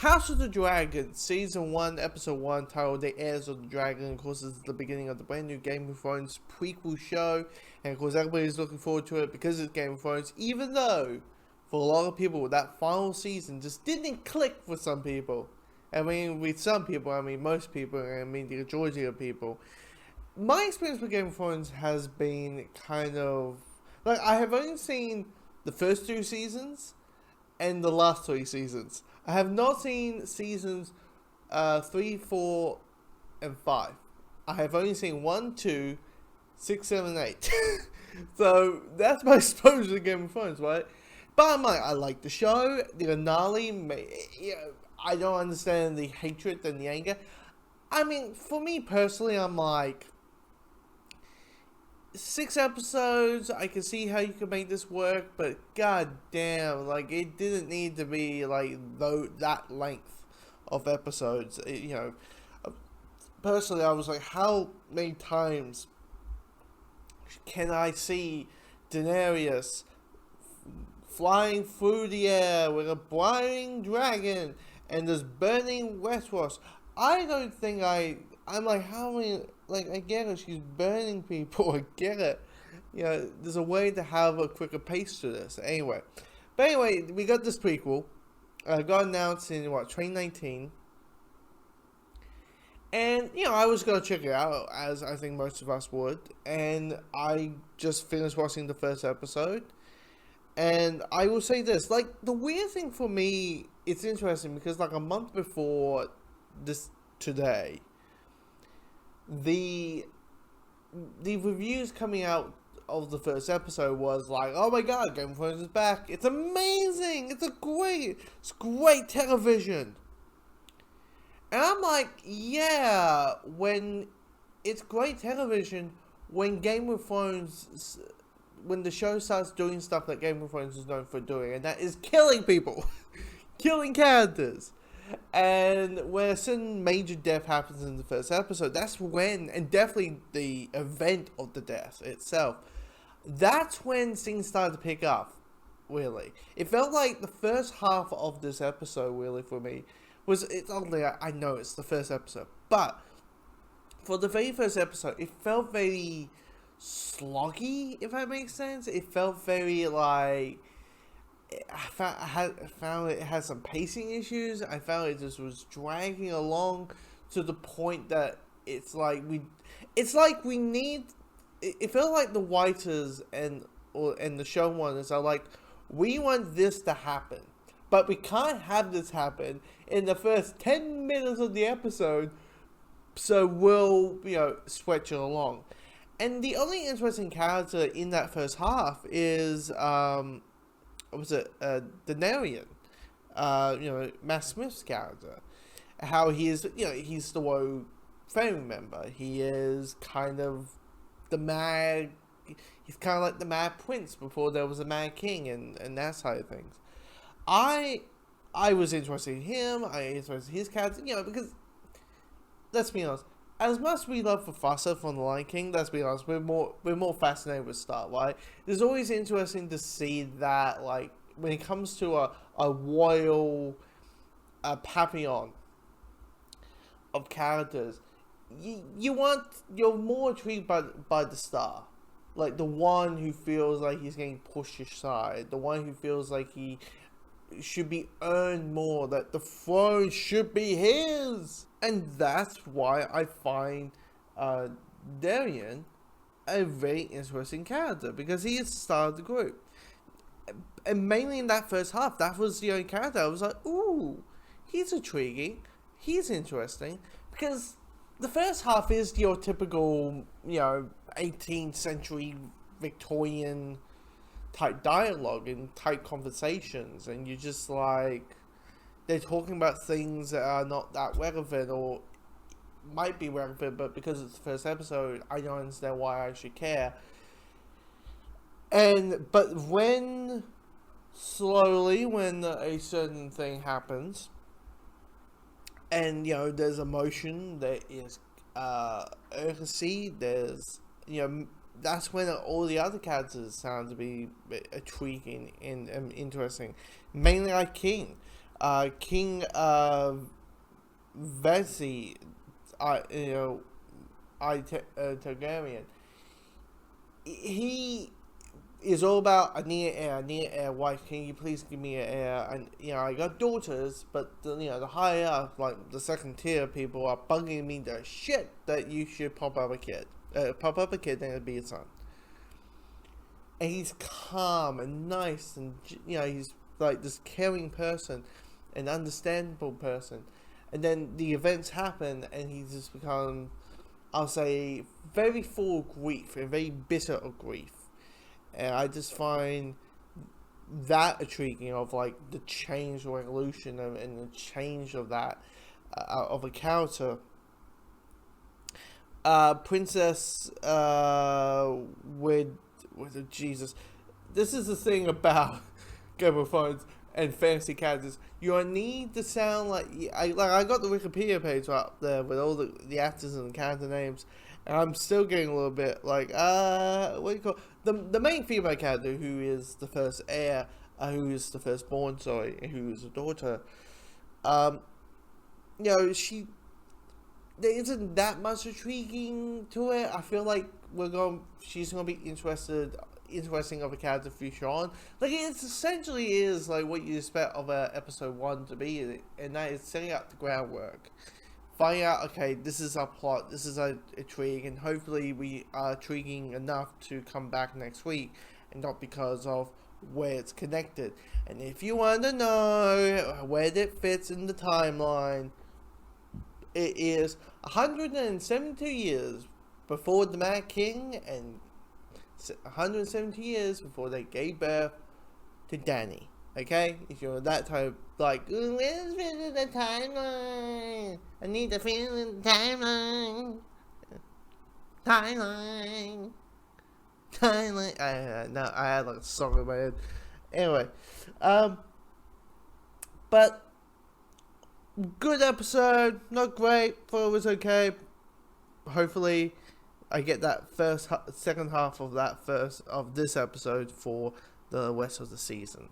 House of the Dragon, Season 1, Episode 1, titled The Heirs of the Dragon. Of course, this is the beginning of the brand new Game of Thrones prequel show. And of course, everybody's looking forward to it because it's Game of Thrones. Even though, for a lot of people, that final season just didn't click for some people. I mean, with some people, I mean most people, I mean the majority of people. My experience with Game of Thrones has been kind of... Like, I have only seen the first 2 seasons and the last 3 seasons. I have not seen seasons 3, 4, and 5. I have only seen 1, 2, 6, 7, 8. So that's my exposure to Game of Thrones, right? But I like the show. The finale, I don't understand the hatred and the anger. I mean, for me personally, I'm like, 6 episodes, I can see how you can make this work, but god damn, like, it didn't need to be, like, that length of episodes. Personally, I was like, how many times can I see Daenerys flying through the air with a flying dragon and just burning Westeros? I don't think I'm like, how many... Like, I get it, she's burning people, I get it. You know, there's a way to have a quicker pace to this. Anyway. But anyway, we got this prequel. Got announced in, 2019. And, I was going to check it out, as I think most of us would. And I just finished watching the first episode. And I will say this, like, the weird thing for me, it's interesting because, like, a month before this today, the reviews coming out of the first episode was like, oh my god, Game of Thrones is back. It's amazing. It's great television. And I'm like, yeah, when it's great television, when Game of Thrones, when the show starts doing stuff that Game of Thrones is known for doing, and that is killing people, killing characters. And when a certain major death happens in the first episode, that's when, and definitely the event of the death itself, that's when things started to pick up, really. It felt like the first half of this episode, really, for me, I know it's the first episode, but for the very first episode, it felt very sloggy, if that makes sense. It felt very, like... I found it had some pacing issues. I found it just was dragging along to the point that it felt like the writers and the showrunners are like, we want this to happen, but we can't have this happen in the first 10 minutes of the episode, so we'll, stretch it along. And the only interesting character in that first half is, Daenerys, Matt Smith's character. How he is, he's the royal family member. He is kind of he's kind of like the Mad Prince before there was a Mad King and that side of things. I was interested in him, I was interested in his character, because, let's be honest, as much as we love Mufasa from The Lion King, let's be honest, we're more fascinated with Star, right? It's always interesting to see that, like, when it comes to a royal pantheon of characters, you're more intrigued by the star. Like, the one who feels like he's getting pushed aside, the one who feels like he should be earned more, that the throne should be his. And that's why I find Darian a very interesting character, because he is the star of the group. And mainly in that first half, that was the only character I was like, ooh, he's intriguing, he's interesting, because the first half is your typical, 18th century Victorian type dialogue and type conversations, and you're just like, they're talking about things that are not that relevant, or might be relevant, but because it's the first episode, I don't understand why I should care. But when a certain thing happens, and, there's emotion, there is urgency, there's, that's when all the other characters sound to be intriguing and interesting. Mainly like King. King Vesi, Targaryen. He is all about, I need an heir, wife, can you please give me an heir? And, I got daughters, but, the higher up, like, the second tier people are bugging me the shit that you should pop up a kid. Pop up a kid and it'll be a son. And he's calm and nice and, he's like this caring person, an understandable person. And then the events happen and he's just become, I'll say, very full of grief and very bitter of grief. And I just find that intriguing, of like the change or evolution and the change of that, of a character. Princess with Jesus. This is the thing about Game of Thrones and fantasy characters. You need to sound like I got the Wikipedia page up there with all the actors and the character names, and I'm still getting a little bit like what do you call the main female character, who is the first heir, who is the firstborn, who is a daughter. She, there isn't that much intriguing to it. I feel like she's gonna be interesting of a character future on. Like, it essentially is like what you expect of episode 1 to be, and that is setting up the groundwork, finding out, okay, this is our plot, this is our intrigue, and hopefully we are intriguing enough to come back next week, and not because of where it's connected. And if you want to know where it fits in the timeline, it is 172 years before the Mad King, and 170 years before they gave birth to Dany. Okay? If you're that type, like, where's the timeline? I need to feel the timeline. Timeline. I had like a song in my head. Anyway, but good episode, not great, thought it was okay. Hopefully I get that second half of this episode for the rest of the season.